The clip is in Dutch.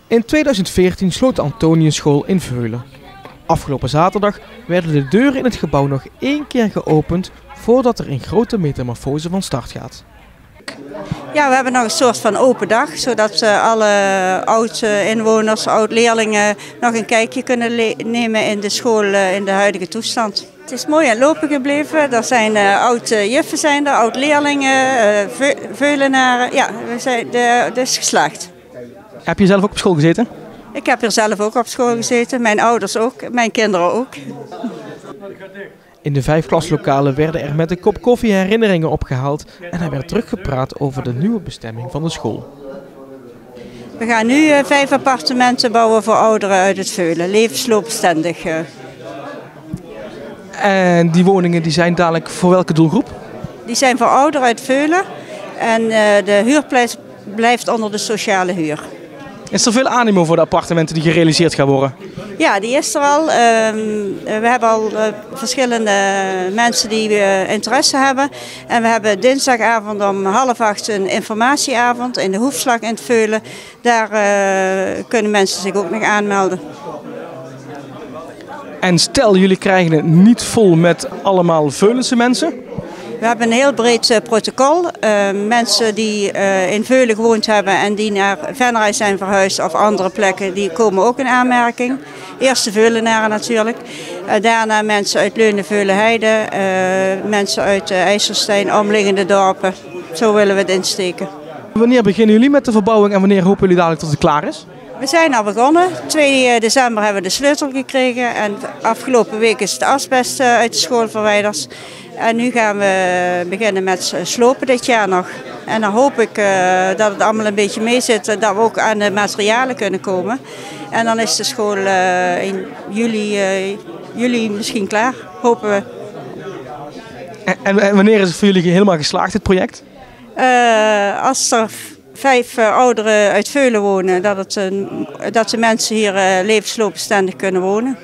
In 2014 sloot de Antoniusschool in Veulen. Afgelopen zaterdag werden de deuren in het gebouw nog 1 keer geopend voordat er een grote metamorfose van start gaat. Ja, we hebben nog een soort van open dag, zodat alle oud-inwoners, oud-leerlingen nog een kijkje kunnen nemen in de school in de huidige toestand. Het is mooi aan lopen gebleven. Er zijn oud-juffen, oud-leerlingen, Veulenaren. Ja, het is geslaagd. Heb je zelf ook op school gezeten? Ik heb hier zelf ook op school gezeten, mijn ouders ook, mijn kinderen ook. In de 5 klaslokalen werden er met een kop koffie herinneringen opgehaald en er werd teruggepraat over de nieuwe bestemming van de school. We gaan nu 5 appartementen bouwen voor ouderen uit het Veulen, levensloopbestendig. En die woningen die zijn dadelijk voor welke doelgroep? Die zijn voor ouderen uit Veulen en de huurprijs blijft onder de sociale huur. Is er veel animo voor de appartementen die gerealiseerd gaan worden? Ja, die is er al. We hebben al verschillende mensen die interesse hebben. En we hebben dinsdagavond om 7:30 een informatieavond in de Hoefslag in het Veulen. Daar kunnen mensen zich ook nog aanmelden. En stel, jullie krijgen het niet vol met allemaal Veulense mensen? We hebben een heel breed protocol. Mensen die in Veulen gewoond hebben en die naar Venray zijn verhuisd of andere plekken, die komen ook in aanmerking. Eerst de Veulenaren natuurlijk. Daarna mensen uit Leune-Veulenheide, mensen uit IJsselstein, omliggende dorpen. Zo willen we het insteken. Wanneer beginnen jullie met de verbouwing en wanneer hopen jullie dadelijk tot het klaar is? We zijn al begonnen. 2 december hebben we de sleutel gekregen en afgelopen week is het asbest uit de school verwijderd. En nu gaan we beginnen met slopen dit jaar nog. En dan hoop ik dat het allemaal een beetje mee zit en dat we ook aan de materialen kunnen komen. En dan is de school in juli misschien klaar, hopen we. En wanneer is het voor jullie helemaal geslaagd, dit project? Als er 5 ouderen uit Veulen wonen, dat de mensen hier levensloopbestendig kunnen wonen.